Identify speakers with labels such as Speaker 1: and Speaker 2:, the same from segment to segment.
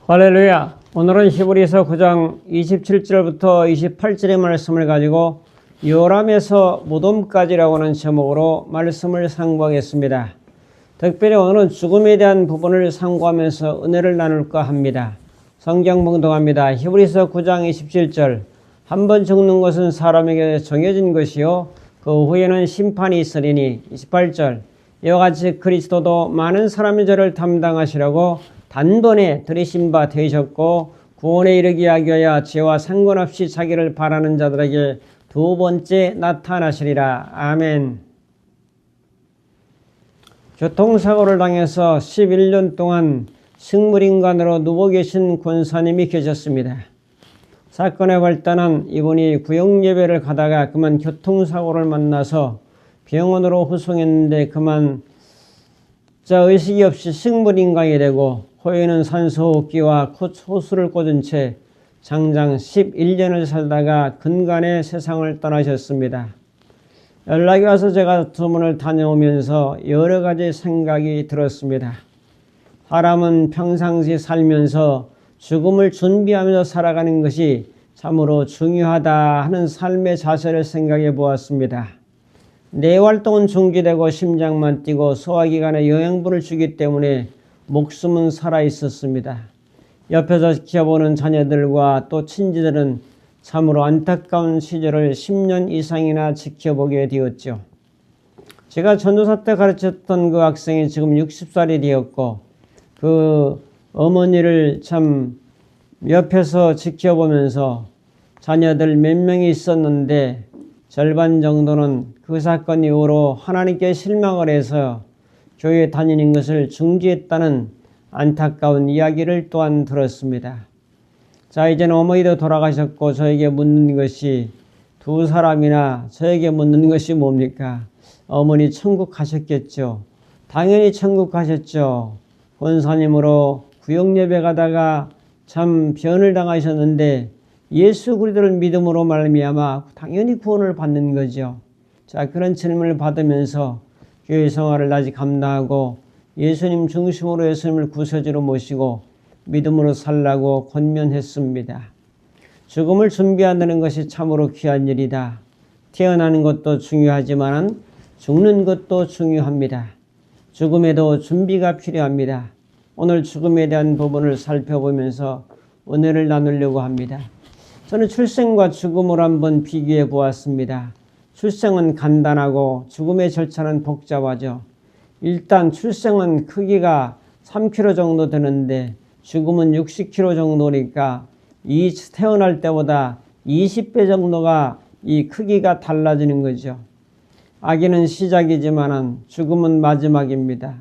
Speaker 1: 할렐루야. 오늘은 히브리서 9장 27절부터 28절의 말씀을 가지고 요람에서 무덤까지라고 하는 제목으로 말씀을 상고하겠습니다. 특별히 오늘은 죽음에 대한 부분을 상고하면서 은혜를 나눌까 합니다. 성경 봉독합니다. 히브리서 9장 27절. 한 번 죽는 것은 사람에게 정해진 것이요 그 후에는 심판이 있으리니. 28절. 이와 같이 그리스도도 많은 사람의 죄를 담당하시라고 단번에 들이신 바 되셨고 구원에 이르게 하기 위하여 죄와 상관없이 자기를 바라는 자들에게 두 번째 나타나시리라. 아멘. 교통사고를 당해서 11년 동안 식물인간으로 누워 계신 권사님이 계셨습니다. 사건의 발단은 이분이 구역예배를 가다가 그만 교통사고를 만나서 병원으로 후송했는데 그만 의식이 없이 식물인간이 되고 코에는 산소호흡기와 호수를 꽂은 채 장장 11년을 살다가 근간에 세상을 떠나셨습니다. 연락이 와서 제가 주문을 다녀오면서 여러 가지 생각이 들었습니다. 사람은 평상시 살면서 죽음을 준비하면서 살아가는 것이 참으로 중요하다 하는 삶의 자세를 생각해 보았습니다. 뇌활동은 중지되고 심장만 뛰고 소화기관에 영양분을 주기 때문에 목숨은 살아 있었습니다. 옆에서 지켜보는 자녀들과 또 친지들은 참으로 안타까운 시절을 10년 이상이나 지켜보게 되었죠. 제가 전도사 때 가르쳤던 그 학생이 지금 60살이 되었고 그 어머니를 참 옆에서 지켜보면서 자녀들 몇 명이 있었는데 절반 정도는 그 사건 이후로 하나님께 실망을 해서 교회 다니는 것을 중지했다는 안타까운 이야기를 또한 들었습니다. 자, 이제는 어머니도 돌아가셨고 저에게 묻는 것이 두 사람이나 저에게 묻는 것이 뭡니까? 어머니 천국 가셨겠죠. 당연히 천국 가셨죠. 권사님으로 구역예배 가다가 참 변을 당하셨는데 예수 그리스도를 믿음으로 말미암아 당연히 구원을 받는 거죠. 자, 그런 질문을 받으면서 교회 생활을 아직 감당하고 예수님 중심으로 예수님을 구세주로 모시고 믿음으로 살라고 권면했습니다. 죽음을 준비한다는 것이 참으로 귀한 일이다. 태어나는 것도 중요하지만 죽는 것도 중요합니다. 죽음에도 준비가 필요합니다. 오늘 죽음에 대한 부분을 살펴보면서 은혜를 나누려고 합니다. 저는 출생과 죽음을 한번 비교해 보았습니다. 출생은 간단하고 죽음의 절차는 복잡하죠. 일단 출생은 크기가 3kg 정도 되는데 죽음은 60kg 정도니까 이 태어날 때보다 20배 정도가 이 크기가 달라지는 거죠. 아기는 시작이지만 죽음은 마지막입니다.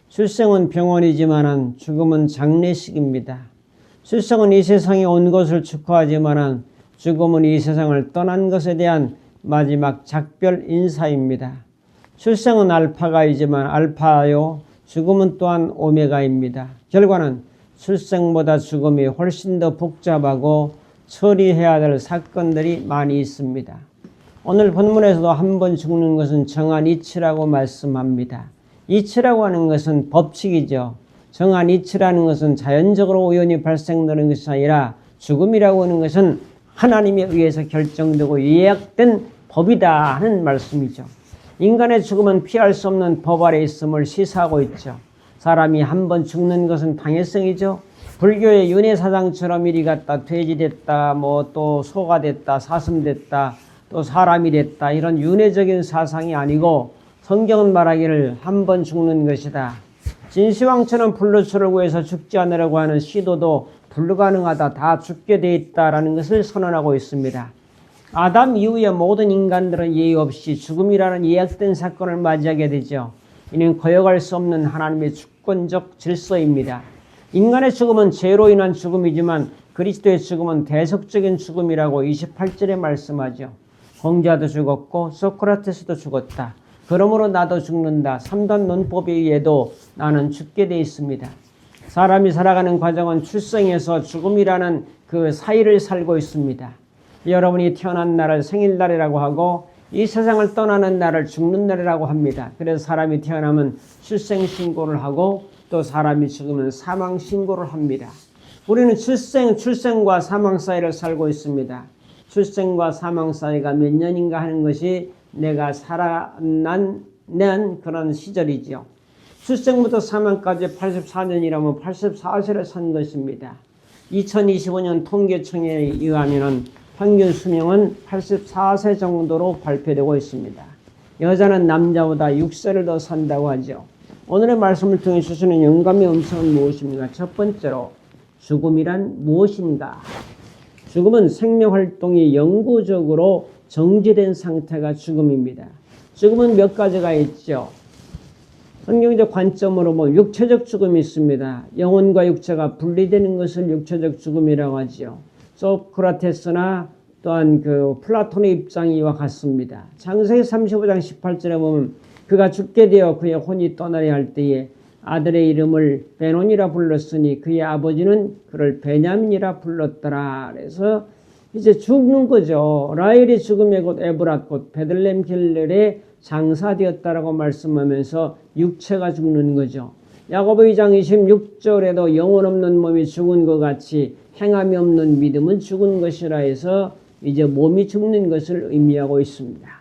Speaker 1: 출생은 병원이지만 죽음은 장례식입니다. 출생은 이 세상에 온 것을 축하하지만 죽음은 이 세상을 떠난 것에 대한 마지막 작별 인사입니다. 출생은 알파가이지만 알파요, 죽음은 또한 오메가입니다. 결과는 출생보다 죽음이 훨씬 더 복잡하고 처리해야 될 사건들이 많이 있습니다. 오늘 본문에서도 한 번 죽는 것은 정한 이치라고 말씀합니다. 이치라고 하는 것은 법칙이죠. 정한 이치라는 것은 자연적으로 우연히 발생되는 것이 아니라 죽음이라고 하는 것은 하나님에 의해서 결정되고 예약된 법이다 하는 말씀이죠. 인간의 죽음은 피할 수 없는 법 아래 있음을 시사하고 있죠. 사람이 한 번 죽는 것은 당연성이죠. 불교의 윤회사상처럼 이리 갔다 돼지 됐다 뭐 또 소가 됐다 사슴 됐다 또 사람이 됐다 이런 윤회적인 사상이 아니고 성경은 말하기를 한 번 죽는 것이다. 진시황처럼 불로초를 구해서 죽지 않으려고 하는 시도도 불가능하다. 다 죽게 돼 있다라는 것을 선언하고 있습니다. 아담 이후에 모든 인간들은 예의 없이 죽음이라는 예약된 사건을 맞이하게 되죠. 이는 거역할 수 없는 하나님의 주권적 질서입니다. 인간의 죽음은 죄로 인한 죽음이지만 그리스도의 죽음은 대속적인 죽음이라고 28절에 말씀하죠. 공자도 죽었고 소크라테스도 죽었다. 그러므로 나도 죽는다. 3단 논법에 의해도 나는 죽게 돼 있습니다. 사람이 살아가는 과정은 출생에서 죽음이라는 그 사이를 살고 있습니다. 여러분이 태어난 날을 생일날이라고 하고 이 세상을 떠나는 날을 죽는 날이라고 합니다. 그래서 사람이 태어나면 출생신고를 하고 또 사람이 죽으면 사망신고를 합니다. 우리는 출생과 사망 사이를 살고 있습니다. 출생과 사망 사이가 몇 년인가 하는 것이 내가 살아난 그런 시절이지요. 출생부터 사망까지 84년이라면 84세를 산 것입니다. 2025년 통계청에 의하면 평균 수명은 84세 정도로 발표되고 있습니다. 여자는 남자보다 6세를 더 산다고 하죠. 오늘의 말씀을 통해 주시는 영감의 음성은 무엇입니까? 첫 번째로 죽음이란 무엇인가? 죽음은 생명활동이 영구적으로 정지된 상태가 죽음입니다. 죽음은 몇 가지가 있죠. 성경적 관점으로 육체적 죽음이 있습니다. 영혼과 육체가 분리되는 것을 육체적 죽음이라고 하죠. 소크라테스나 또한 플라톤의 입장이 이와 같습니다. 창세기 35장 18절에 보면 그가 죽게 되어 그의 혼이 떠나려 할 때에 아들의 이름을 베논이라 불렀으니 그의 아버지는 그를 베냐민이라 불렀더라. 그래서 이제 죽는 거죠. 라헬이 죽음의 곳 에브랏 곧 베들레헴 길르에 장사되었다라고 말씀하면서 육체가 죽는 거죠. 야고보 2장 26절에도 영혼 없는 몸이 죽은 것 같이 행함이 없는 믿음은 죽은 것이라 해서 이제 몸이 죽는 것을 의미하고 있습니다.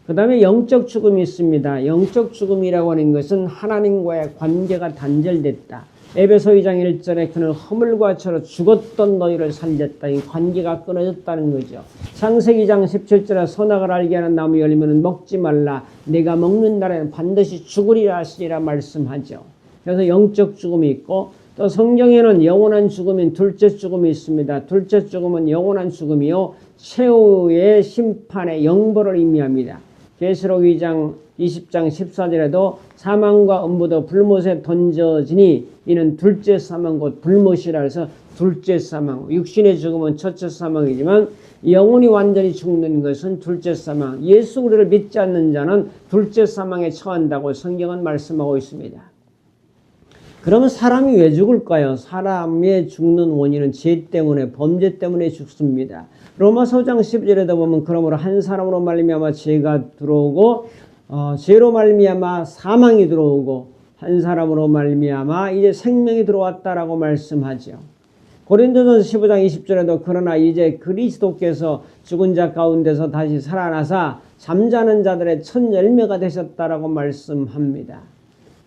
Speaker 1: 그 다음에 영적 죽음이 있습니다. 영적 죽음이라고 하는 것은 하나님과의 관계가 단절됐다. 에베소 2장 1절에 그는 허물과 처로 죽었던 너희를 살렸다. 이 관계가 끊어졌다는 거죠. 창세기 2장 17절에 선악을 알게 하는 나무 열매는 먹지 말라. 내가 먹는 날에는 반드시 죽으리라 하시리라 말씀하죠. 그래서 영적 죽음이 있고 또 성경에는 영원한 죽음인 둘째 죽음이 있습니다. 둘째 죽음은 영원한 죽음이요 최후의 심판의 영벌을 의미합니다. 계시록 2장 20장 14절에도 사망과 음부도 불못에 던져지니 이는 둘째 사망 곧 불못이라 해서 둘째 사망, 육신의 죽음은 첫째 사망이지만 영혼이 완전히 죽는 것은 둘째 사망. 예수 그리스도를 믿지 않는 자는 둘째 사망에 처한다고 성경은 말씀하고 있습니다. 그러면 사람이 왜 죽을까요? 사람의 죽는 원인은 죄 때문에, 범죄 때문에 죽습니다. 로마서 5장 12절에도 보면 그러므로 한 사람으로 말미암아 죄가 들어오고 죄로 말미암아 사망이 들어오고 한 사람으로 말미암아 이제 생명이 들어왔다라고 말씀하죠. 고린도전서 15장 20절에도 그러나 이제 그리스도께서 죽은 자 가운데서 다시 살아나사 잠자는 자들의 첫 열매가 되셨다라고 말씀합니다.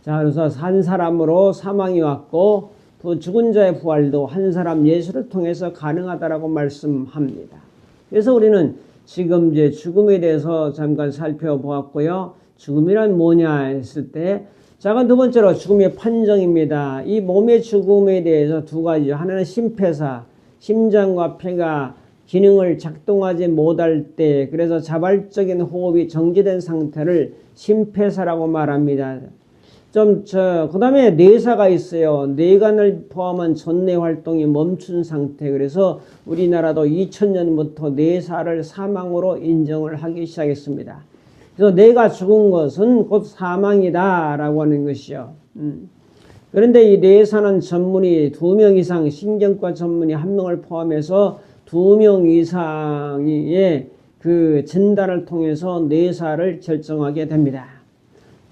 Speaker 1: 자, 그래서 한 사람으로 사망이 왔고 또 죽은 자의 부활도 한 사람 예수를 통해서 가능하다라고 말씀합니다. 그래서 우리는 지금 이제 죽음에 대해서 잠깐 살펴보았고요. 죽음이란 뭐냐 했을 때, 자, 두 번째로 죽음의 판정입니다. 이 몸의 죽음에 대해서 두 가지죠. 하나는 심폐사, 심장과 폐가 기능을 작동하지 못할 때, 그래서 자발적인 호흡이 정지된 상태를 심폐사라고 말합니다. 그 다음에 뇌사가 있어요. 뇌관을 포함한 전내 활동이 멈춘 상태. 그래서 우리나라도 2000년부터 뇌사를 사망으로 인정을 하기 시작했습니다. 그래서 뇌가 죽은 것은 곧 사망이다라고 하는 것이요. 그런데 이 뇌사는 전문의 2명 이상, 신경과 전문의 1명을 포함해서 2명 이상의 그 진단을 통해서 뇌사를 결정하게 됩니다.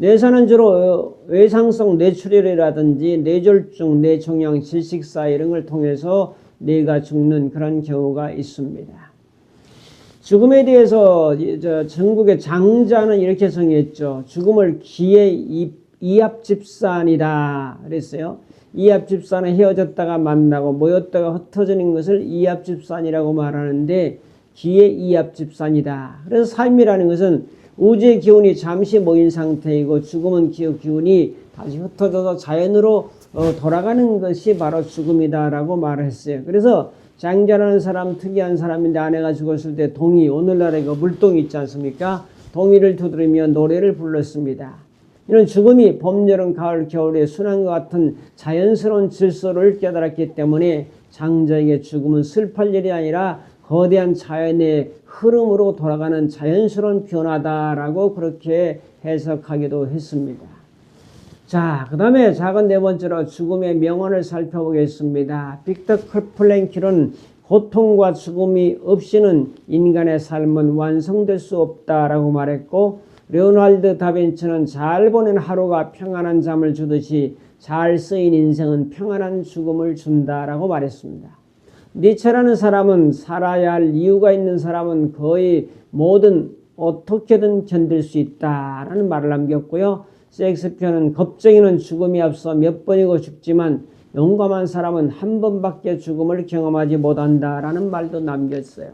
Speaker 1: 뇌사는 주로 외상성 뇌출혈이라든지 뇌졸중, 뇌종양, 질식사 이런 걸 통해서 뇌가 죽는 그런 경우가 있습니다. 죽음에 대해서 전국의 장자는 이렇게 정했죠. 죽음을 기의 이합집산이다 그랬어요. 이합집산은 헤어졌다가 만나고 모였다가 흩어지는 것을 이합집산이라고 말하는데 기의 이합집산이다. 그래서 삶이라는 것은 우주의 기운이 잠시 모인 상태이고 죽음은 기운이 다시 흩어져서 자연으로 돌아가는 것이 바로 죽음이다라고 말했어요. 그래서 장자라는 사람 특이한 사람인데 아내가 죽었을 때 동이, 오늘날에 그 물동이 있지 않습니까? 동이를 두드리며 노래를 불렀습니다. 이런 죽음이 봄, 여름, 가을, 겨울의 순환과 같은 자연스러운 질서를 깨달았기 때문에 장자에게 죽음은 슬플 일이 아니라 거대한 자연의 흐름으로 돌아가는 자연스러운 변화다라고 그렇게 해석하기도 했습니다. 자, 그 다음에 작은 네 번째로 죽음의 명언을 살펴보겠습니다. 빅터 프랭클은 고통과 죽음이 없이는 인간의 삶은 완성될 수 없다라고 말했고, 레오날드 다빈치는 잘 보낸 하루가 평안한 잠을 주듯이 잘 쓰인 인생은 평안한 죽음을 준다라고 말했습니다. 니체라는 사람은 살아야 할 이유가 있는 사람은 거의 뭐든 어떻게든 견딜 수 있다라는 말을 남겼고요. 셰익스피어는 겁쟁이는 죽음이 앞서 몇 번이고 죽지만 용감한 사람은 한 번밖에 죽음을 경험하지 못한다라는 말도 남겼어요.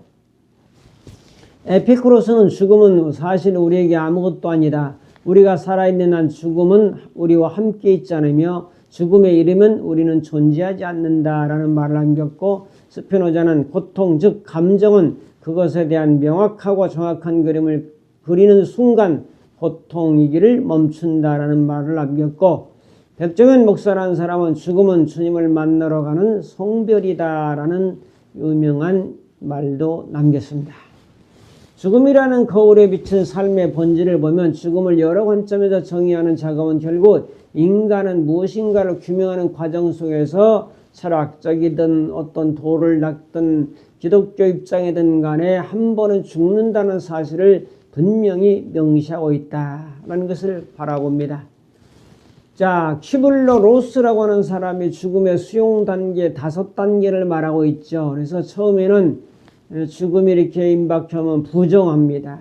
Speaker 1: 에피쿠로스는 죽음은 사실 우리에게 아무것도 아니다. 우리가 살아있는 한 죽음은 우리와 함께 있지 않으며 죽음에 이르면 우리는 존재하지 않는다라는 말을 남겼고, 스피노자는 고통 즉 감정은 그것에 대한 명확하고 정확한 그림을 그리는 순간 고통이기를 멈춘다라는 말을 남겼고, 백종현 목사라는 사람은 죽음은 주님을 만나러 가는 송별이다라는 유명한 말도 남겼습니다. 죽음이라는 거울에 비친 삶의 본질을 보면 죽음을 여러 관점에서 정의하는 작업은 결국 인간은 무엇인가를 규명하는 과정 속에서 철학적이든 어떤 도를 닦든 기독교 입장이든 간에 한 번은 죽는다는 사실을 분명히 명시하고 있다는 것을 바라봅니다. 자, 큐블러 로스라고 하는 사람이 죽음의 수용 단계 5단계를 말하고 있죠. 그래서 처음에는 죽음이 이렇게 임박하면 부정합니다.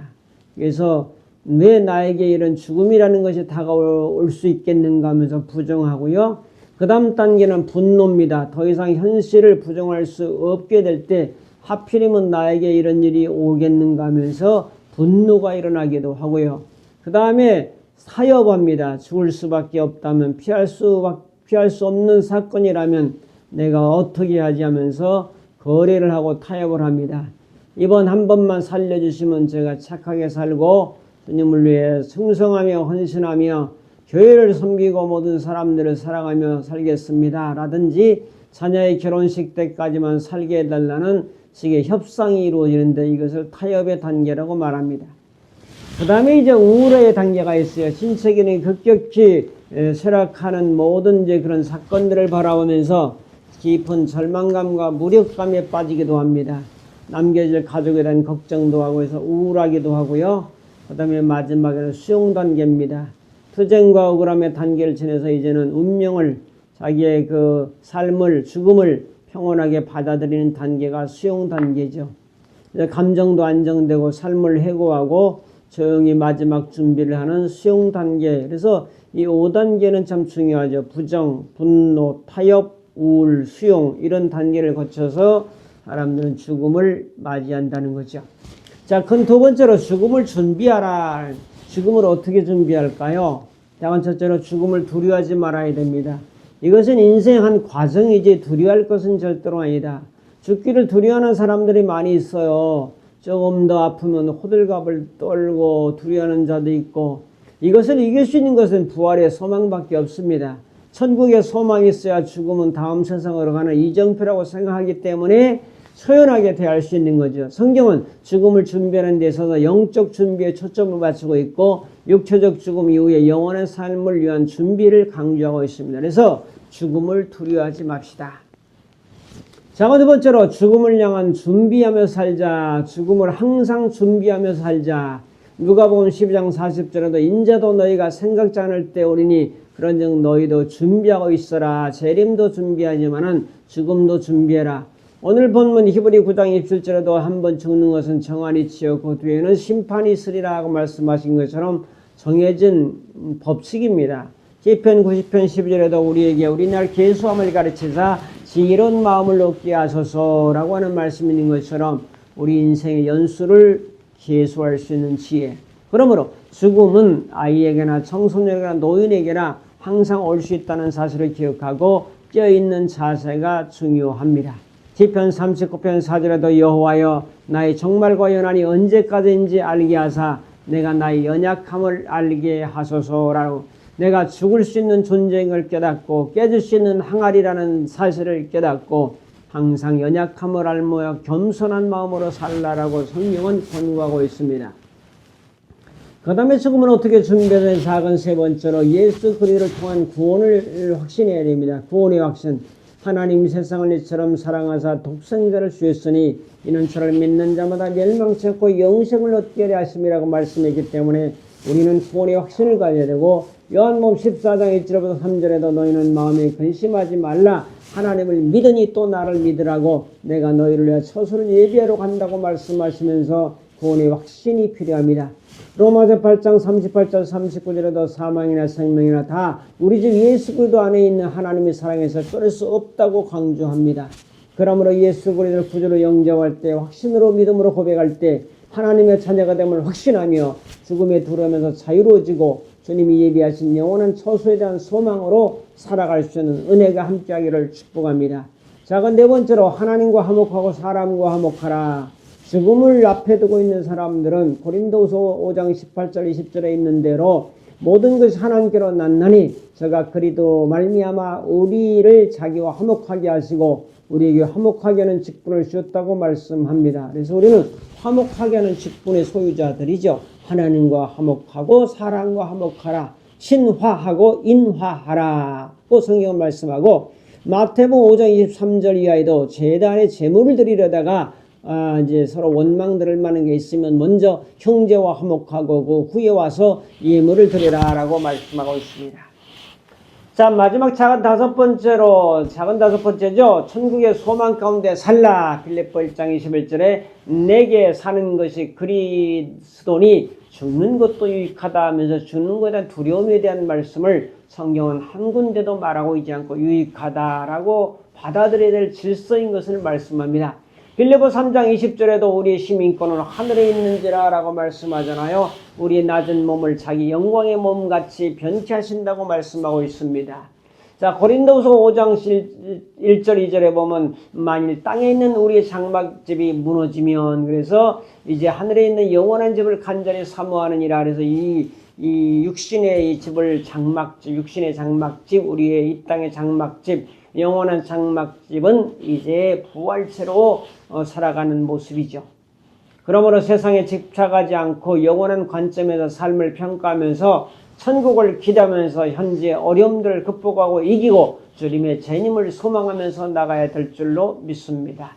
Speaker 1: 그래서 왜 나에게 이런 죽음이라는 것이 다가올 수 있겠는가 하면서 부정하고요. 그 다음 단계는 분노입니다. 더 이상 현실을 부정할 수 없게 될 때 하필이면 나에게 이런 일이 오겠는가 하면서 분노가 일어나기도 하고요. 그 다음에 타협합니다. 죽을 수밖에 없다면 피할 수 없는 사건이라면 내가 어떻게 하지 하면서 거래를 하고 타협을 합니다. 이번 한 번만 살려주시면 제가 착하게 살고 주님을 위해 충성하며 헌신하며 교회를 섬기고 모든 사람들을 사랑하며 살겠습니다. 라든지 자녀의 결혼식 때까지만 살게 해달라는 식의 협상이 이루어지는데 이것을 타협의 단계라고 말합니다. 그 다음에 이제 우울의 단계가 있어요. 신체기능이 급격히 쇠락하는 모든 이제 그런 사건들을 바라보면서 깊은 절망감과 무력감에 빠지기도 합니다. 남겨질 가족에 대한 걱정도 하고 해서 우울하기도 하고요. 그 다음에 마지막에는 수용 단계입니다. 투쟁과 억울함의 단계를 지나서 이제는 운명을, 자기의 그 삶을, 죽음을 평온하게 받아들이는 단계가 수용 단계죠. 이제 감정도 안정되고 삶을 해고하고 조용히 마지막 준비를 하는 수용 단계. 그래서 이 5단계는 참 중요하죠. 부정, 분노, 타협, 우울, 수용 이런 단계를 거쳐서 사람들은 죽음을 맞이한다는 거죠. 자, 큰 두 번째로 죽음을 준비하라. 죽음을 어떻게 준비할까요? 다만 첫째로 죽음을 두려워하지 말아야 됩니다. 이것은 인생 한 과정이지 두려워할 것은 절대로 아니다. 죽기를 두려워하는 사람들이 많이 있어요. 조금 더 아프면 호들갑을 떨고 두려워하는 자도 있고, 이것을 이길 수 있는 것은 부활의 소망밖에 없습니다. 천국에 소망이 있어야 죽음은 다음 세상으로 가는 이정표라고 생각하기 때문에 소연하게 대할 수 있는 거죠. 성경은 죽음을 준비하는 데 있어서 영적 준비에 초점을 맞추고 있고 육체적 죽음 이후에 영원한 삶을 위한 준비를 강조하고 있습니다. 그래서 죽음을 두려워하지 맙시다. 자, 두 번째로 죽음을 향한 준비하며 살자. 죽음을 항상 준비하며 살자. 누가복음 12장 40절에도 인자도 너희가 생각지 않을 때 오리니 그런즉 너희도 준비하고 있어라. 재림도 준비하지만은 죽음도 준비해라. 오늘 본문 히브리 9장 27절에도 한번 죽는 것은 정한이치요 그 뒤에는 심판이 있으리라 하고 말씀하신 것처럼 정해진 법칙입니다. 시편 90편 12절에도 우리에게 우리날 계수함을 가르치사 지혜로운 마음을 얻게 하소서라고 하는 말씀이 있는 것처럼 우리 인생의 연수를 계수할 수 있는 지혜. 그러므로 죽음은 아이에게나 청소년에게나 노인에게나 항상 올 수 있다는 사실을 기억하고 깨어있는 자세가 중요합니다. 시편 39편 4절에도 여호와여 나의 종말과 연한이 언제까지인지 알게 하사 내가 나의 연약함을 알게 하소서라고, 내가 죽을 수 있는 존재인 걸 깨닫고 깨질 수 있는 항아리라는 사실을 깨닫고 항상 연약함을 알며 겸손한 마음으로 살라라고 성경은 권고하고 있습니다. 그 다음에 죽음은 어떻게 준비되는 작은 세 번째로 예수 그리스도를 통한 구원을 확신해야 됩니다. 구원의 확신. 하나님 세상을 이처럼 사랑하사 독생자를 주셨으니 이는 저를 믿는 자마다 멸망치 않고 영생을 얻게 하려 하심이라고 말씀했기 때문에 우리는 구원의 확신을 가져야 되고 요한복음 14장 1절부터 3절에도 너희는 마음에 근심하지 말라. 하나님을 믿으니 또 나를 믿으라고. 내가 너희를 위하여 처소를 예비하러 간다고 말씀하시면서 구원의 확신이 필요합니다. 로마서 8장 38절 39절에도 사망이나 생명이나 다 우리 주 예수 그리스도 안에 있는 하나님의 사랑에서 끊을 수 없다고 강조합니다. 그러므로 예수 그리스도를 구주로 영접할 때, 확신으로 믿음으로 고백할 때 하나님의 자녀가 됨을 확신하며 죽음에 두려우면서 자유로워지고 주님이 예비하신 영원한 처소에 대한 소망으로 살아갈 수 있는 은혜가 함께하기를 축복합니다. 자, 그 네 번째로 하나님과 화목하고 사람과 화목하라. 죽음을 앞에 두고 있는 사람들은 고린도서 5장 18절 20절에 있는 대로 모든 것이 하나님께로 났나니 저가 그리도 말미암아 우리를 자기와 화목하게 하시고 우리에게 화목하게 하는 직분을 주었다고 말씀합니다. 그래서 우리는 화목하게 하는 직분의 소유자들이죠. 하나님과 화목하고 사람과 화목하라. 신화하고 인화하라고 성경은 말씀하고, 마태복음 5장 23절 이하에도 제단에 제물을 드리려다가 이제 서로 원망들을 많은 게 있으면 먼저 형제와 화목하고 그 후에 와서 예물을 드리라라고 말씀하고 있습니다. 자, 마지막 작은 다섯 번째죠. 천국의 소망 가운데 살라. 빌립보 1장 21절에 내게 사는 것이 그리스도니 죽는 것도 유익하다 하면서 죽는 것에 대한 두려움에 대한 말씀을 성경은 한 군데도 말하고 있지 않고 유익하다라고 받아들여야 될 질서인 것을 말씀합니다. 빌립보 3장 20절에도 우리의 시민권은 하늘에 있는지라 라고 말씀하잖아요. 우리의 낮은 몸을 자기 영광의 몸같이 변케 하신다고 말씀하고 있습니다. 자, 고린도서 5장 1절 2절에 보면 만일 땅에 있는 우리의 장막집이 무너지면, 그래서 이제 하늘에 있는 영원한 집을 간절히 사모하느니라. 그래서 이 육신의 이 집을 장막집, 육신의 장막집, 우리의 이 땅의 장막집, 영원한 장막집은 이제 부활체로 살아가는 모습이죠. 그러므로 세상에 집착하지 않고 영원한 관점에서 삶을 평가하면서 천국을 기대하면서 현재 어려움들을 극복하고 이기고 주님의 재림을 소망하면서 나가야 될 줄로 믿습니다.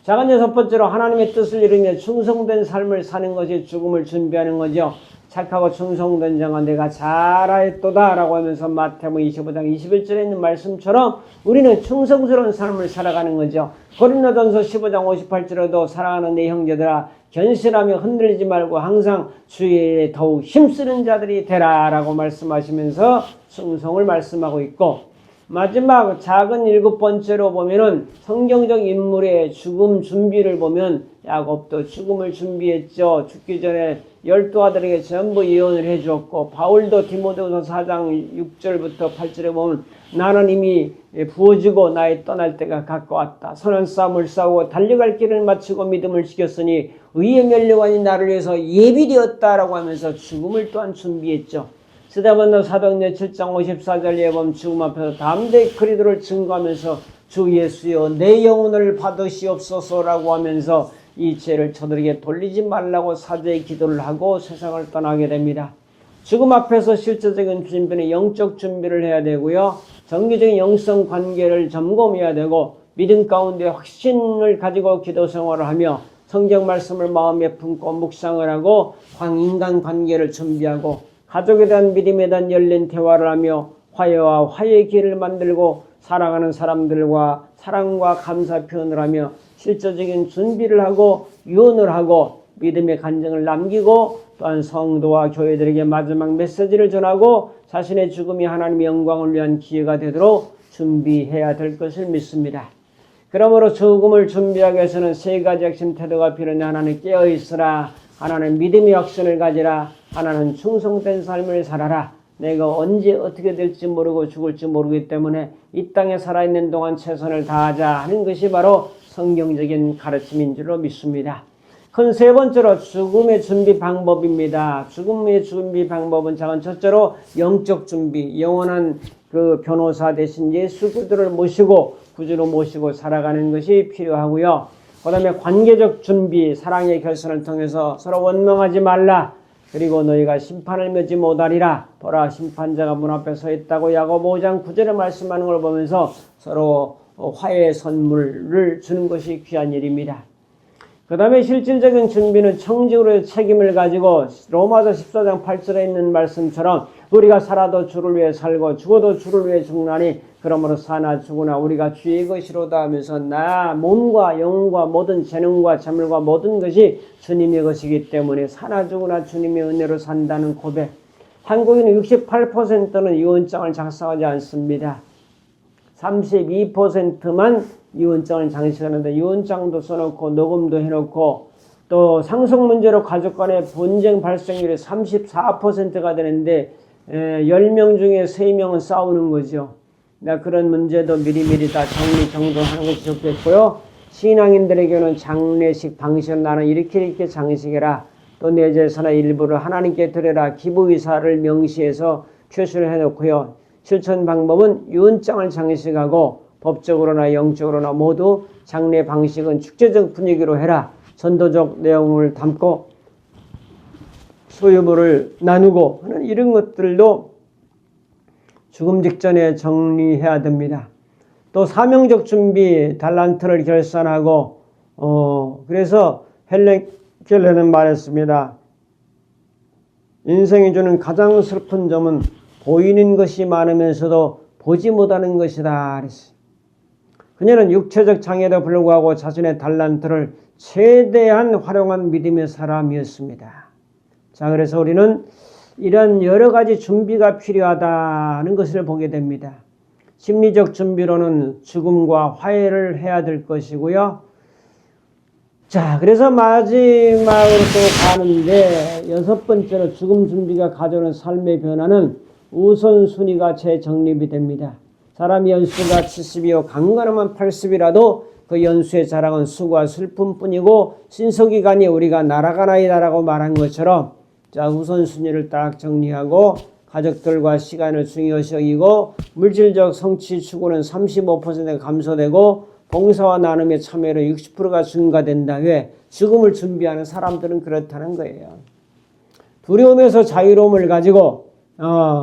Speaker 1: 작은 여섯 번째로 하나님의 뜻을 이루며 충성된 삶을 사는 것이 죽음을 준비하는 거죠. 착하고 충성된 자가 내가 잘하였도다 라고 하면서 마태복음 25장 21절에 있는 말씀처럼 우리는 충성스러운 삶을 살아가는 거죠. 고린도전서 15장 58절에도 사랑하는 내 형제들아 견실하며 흔들리지 말고 항상 주의 더욱 힘쓰는 자들이 되라 라고 말씀하시면서 충성을 말씀하고 있고, 마지막 작은 일곱 번째로 보면은 성경적 인물의 죽음 준비를 보면 야곱도 죽음을 준비했죠. 죽기 전에 12 아들에게 전부 예언을 해주었고, 바울도 디모데후서 4장 6절부터 8절에 보면 나는 이미 부어지고 나의 떠날 때가 가까웠다. 선한 싸움을 싸우고 달려갈 길을 마치고 믿음을 지켰으니 의의 멸류관이 나를 위해서 예비되었다라고 하면서 죽음을 또한 준비했죠. 스데반도 사도행전 7장 54절에 보면 죽음 앞에서 담대히 그리스도를 증거하면서 주 예수여 내 영혼을 받으시옵소서라고 하면서 이 죄를 저들에게 돌리지 말라고 사죄의 기도를 하고 세상을 떠나게 됩니다. 죽음 앞에서 실제적인 준비는 영적 준비를 해야 되고요. 정기적인 영성 관계를 점검해야 되고, 믿음 가운데 확신을 가지고 기도 생활을 하며 성경 말씀을 마음에 품고 묵상을 하고 인간 관계를 준비하고 가족에 대한 믿음에 대한 열린 대화를 하며 화해와 화해의 길을 만들고 살아가는 사람들과 사랑과 감사 표현을 하며 실제적인 준비를 하고 유언을 하고 믿음의 간증을 남기고 또한 성도와 교회들에게 마지막 메시지를 전하고 자신의 죽음이 하나님의 영광을 위한 기회가 되도록 준비해야 될 것을 믿습니다. 그러므로 죽음을 준비하기 위해서는 세 가지 핵심 태도가 필요하냐. 하나는 깨어있으라, 하나는 믿음의 확신을 가지라, 하나는 충성된 삶을 살아라. 내가 언제 어떻게 될지 모르고 죽을지 모르기 때문에 이 땅에 살아있는 동안 최선을 다하자 하는 것이 바로 성경적인 가르침인 줄로 믿습니다. 큰 세 번째로 죽음의 준비 방법입니다. 죽음의 준비 방법은 작은 첫째로 영적 준비, 영원한 그 변호사 대신 예수 그리스도를 모시고 구주로 모시고 살아가는 것이 필요하고요. 그 다음에 관계적 준비, 사랑의 결선을 통해서 서로 원망하지 말라. 그리고 너희가 심판을 맺지 못하리라. 보라 심판자가 문 앞에 서 있다고 야고보 5장 9절에 말씀하는 걸 보면서 서로 화해의 선물을 주는 것이 귀한 일입니다. 그 다음에 실질적인 준비는 청직으로의 책임을 가지고 로마서 14장 8절에 있는 말씀처럼 우리가 살아도 주를 위해 살고 죽어도 주를 위해 죽나니 그러므로 사나 죽으나 우리가 주의 것이로다 하면서 나 몸과 영과 모든 재능과 재물과 모든 것이 주님의 것이기 때문에 사나 죽으나 주님의 은혜로 산다는 고백. 한국인 68%는 유언장을 작성하지 않습니다. 32%만 유언장을 장식하는데 유언장도 써놓고 녹음도 해놓고 또 상속 문제로 가족 간의 분쟁 발생률이 34%가 되는데 10명 중에 3명은 싸우는 거죠. 그런 문제도 미리미리 다 정리정돈하는 것이 좋겠고요. 신앙인들에게는 장례식 방식은 나는 이렇게 장식해라. 또 내 재산의 일부를 하나님께 드려라. 기부의사를 명시해서 표시를 해놓고요. 실천 방법은 유언장을 장식하고 법적으로나 영적으로나 모두 장례 방식은 축제적 분위기로 해라. 전도적 내용을 담고 소유물을 나누고 하는 이런 것들도 죽음 직전에 정리해야 됩니다. 또 사명적 준비, 달란트를 결산하고 그래서 헬렌 켈러는 말했습니다. 인생이 주는 가장 슬픈 점은 보이는 것이 많으면서도 보지 못하는 것이다. 그랬어요. 그녀는 육체적 장애에도 불구하고 자신의 달란트를 최대한 활용한 믿음의 사람이었습니다. 자, 그래서 우리는 이런 여러 가지 준비가 필요하다는 것을 보게 됩니다. 심리적 준비로는 죽음과 화해를 해야 될 것이고요. 자, 그래서 마지막으로 또 가는데 6번째로 죽음 준비가 가져오는 삶의 변화는 우선순위가 재정립이 됩니다. 사람이 연수가 70이요 강건하면 80이라도 그 연수의 자랑은 수고와 슬픔뿐이고 신소기간이 우리가 날아가나이다라고 말한 것처럼 자, 우선순위를 딱 정리하고 가족들과 시간을 중요시 여기고 물질적 성취 추구는 35%가 감소되고 봉사와 나눔의 참여로 60%가 증가된다. 왜? 죽음을 준비하는 사람들은 그렇다는 거예요. 두려움에서 자유로움을 가지고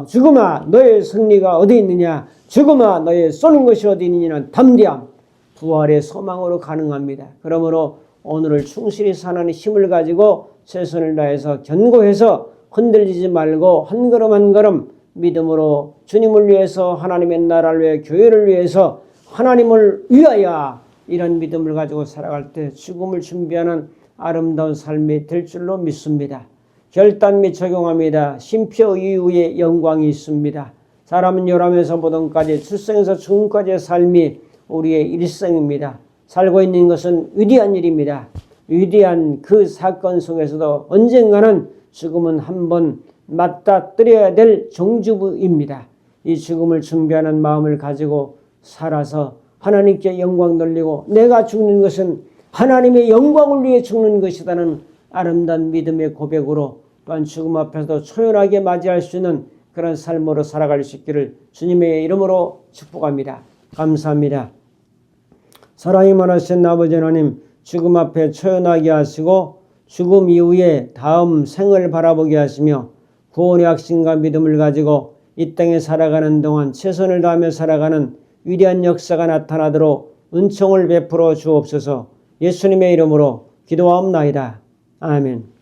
Speaker 1: 죽음아 너의 승리가 어디 있느냐, 죽음아 너의 쏘는 것이 어디 있느냐는 담대함, 부활의 소망으로 가능합니다. 그러므로 오늘을 충실히 사는 힘을 가지고 최선을 다해서 견고해서 흔들리지 말고 한 걸음 한 걸음 믿음으로 주님을 위해서, 하나님의 나라를 위해, 교회를 위해서, 하나님을 위하여 이런 믿음을 가지고 살아갈 때 죽음을 준비하는 아름다운 삶이 될 줄로 믿습니다. 결단 및 적용합니다. 심표 이후에 영광이 있습니다. 사람은 요람에서 보동까지, 출생에서 죽음까지의 삶이 우리의 일생입니다. 살고 있는 것은 위대한 일입니다. 위대한 그 사건 속에서도 언젠가는 죽음은 한번 맞닥뜨려야 될 종주부입니다. 이 죽음을 준비하는 마음을 가지고 살아서 하나님께 영광 돌리고 내가 죽는 것은 하나님의 영광을 위해 죽는 것이라는 아름다운 믿음의 고백으로 또한 죽음 앞에서도 초연하게 맞이할 수 있는 그런 삶으로 살아갈 수 있기를 주님의 이름으로 축복합니다. 감사합니다. 사랑이 많으신 아버지 하나님, 죽음 앞에 초연하게 하시고 죽음 이후에 다음 생을 바라보게 하시며 구원의 확신과 믿음을 가지고 이 땅에 살아가는 동안 최선을 다하며 살아가는 위대한 역사가 나타나도록 은총을 베풀어 주옵소서. 예수님의 이름으로 기도하옵나이다. 아멘.